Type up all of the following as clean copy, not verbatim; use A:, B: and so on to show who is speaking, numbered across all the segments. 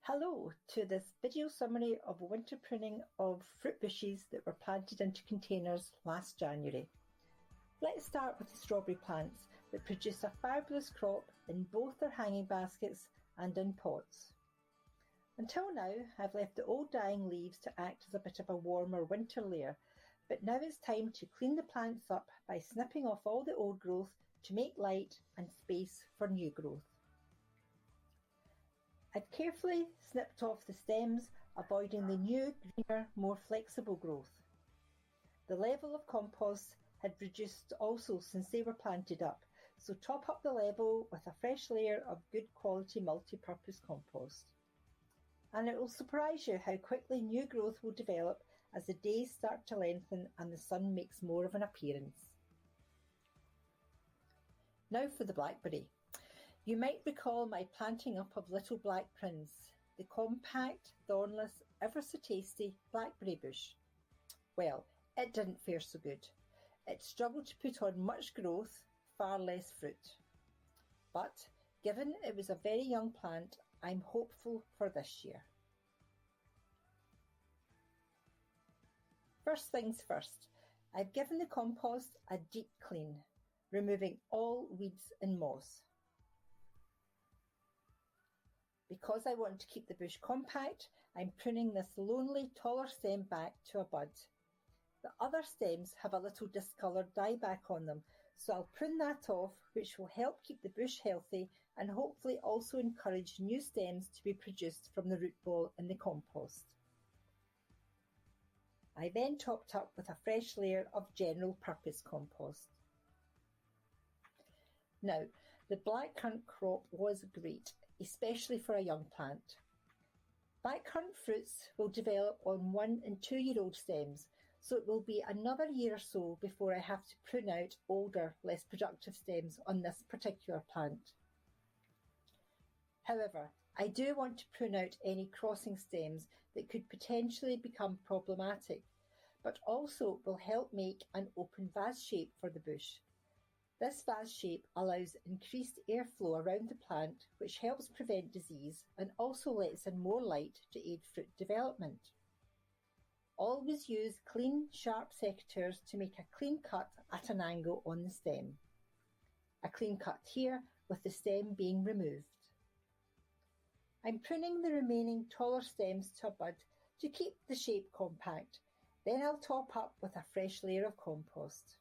A: Hello to this video summary of winter pruning of fruit bushes that were planted into containers last January. Let's start with the strawberry plants that produce a fabulous crop in both their hanging baskets and in pots. Until now, I've left the old dying leaves to act as a bit of a warmer winter layer, but now it's time to clean the plants up by snipping off all the old growth to make light and space for new growth. I've carefully snipped off the stems, avoiding the new, greener, more flexible growth. The level of compost had reduced also since they were planted up, so top up the level with a fresh layer of good quality multi-purpose compost. And it will surprise you how quickly new growth will develop as the days start to lengthen and the sun makes more of an appearance. Now for the blackberry. You might recall my planting up of Little Black Prince, the compact, thornless, ever so tasty blackberry bush. Well, it didn't fare so good. It struggled to put on much growth, far less fruit. But given it was a very young plant, I'm hopeful for this year. First things first, I've given the compost a deep clean, removing all weeds and moss. Because I want to keep the bush compact, I'm pruning this lonely, taller stem back to a bud. The other stems have a little discoloured dieback on them, so I'll prune that off, which will help keep the bush healthy and hopefully also encourage new stems to be produced from the root ball in the compost. I then topped up with a fresh layer of general purpose compost. Now, the blackcurrant crop was great, especially for a young plant. Blackcurrant fruits will develop on 1 and 2 year old stems, so it will be another year or so before I have to prune out older, less productive stems on this particular plant. However, I do want to prune out any crossing stems that could potentially become problematic, but also will help make an open vase shape for the bush. This vase shape allows increased airflow around the plant, which helps prevent disease and also lets in more light to aid fruit development. Always use clean, sharp secateurs to make a clean cut at an angle on the stem. A clean cut here with the stem being removed. I'm pruning the remaining taller stems to a bud to keep the shape compact. Then I'll top up with a fresh layer of compost.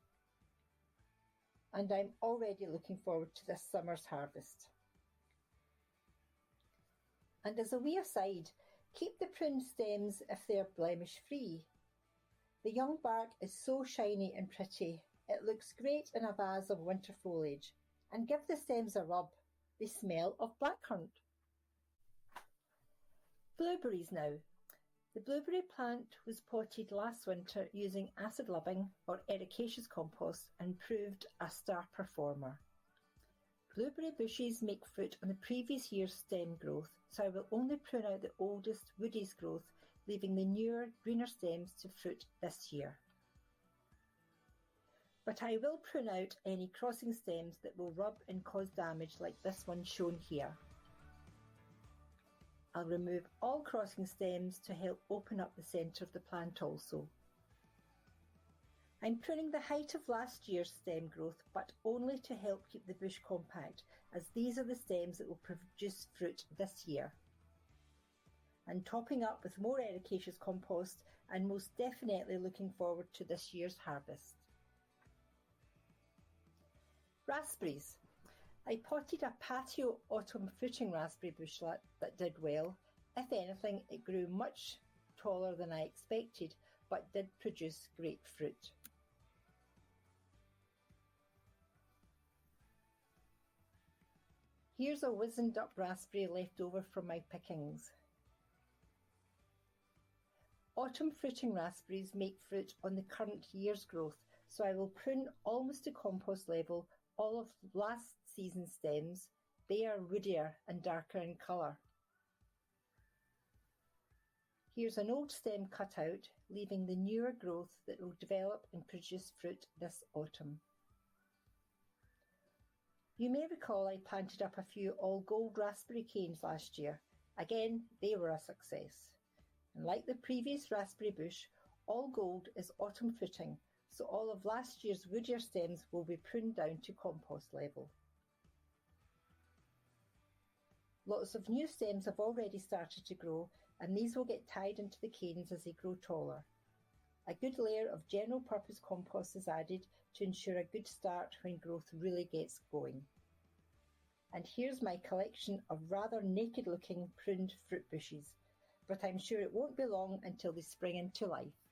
A: And I'm already looking forward to this summer's harvest. And as a wee aside, keep the pruned stems if they are blemish free. The young bark is so shiny and pretty, it looks great in a vase of winter foliage. And give the stems a rub, they smell of blackcurrant. Blueberries now. The blueberry plant was potted last winter using acid-loving or ericaceous compost and proved a star performer. Blueberry bushes make fruit on the previous year's stem growth, so I will only prune out the oldest, woodiest growth, leaving the newer, greener stems to fruit this year. But I will prune out any crossing stems that will rub and cause damage like this one shown here. I'll remove all crossing stems to help open up the centre of the plant also. I'm pruning the height of last year's stem growth, but only to help keep the bush compact, as these are the stems that will produce fruit this year. And topping up with more ericaceous compost, and most definitely looking forward to this year's harvest. Raspberries. I potted a patio autumn fruiting raspberry bushlet that did well. If anything, it grew much taller than I expected, but did produce great fruit. Here's a wizened up raspberry left over from my pickings. Autumn fruiting raspberries make fruit on the current year's growth, so I will prune almost to compost level all of last season's stems. They are woodier and darker in colour. Here's an old stem cut out, leaving the newer growth that will develop and produce fruit this autumn. You may recall I planted up a few all gold raspberry canes last year. Again, they were a success. And like the previous raspberry bush, all gold is autumn fruiting, so all of last year's woodier stems will be pruned down to compost level. Lots of new stems have already started to grow, and these will get tied into the canes as they grow taller. A good layer of general purpose compost is added to ensure a good start when growth really gets going. And here's my collection of rather naked looking pruned fruit bushes, but I'm sure it won't be long until they spring into life.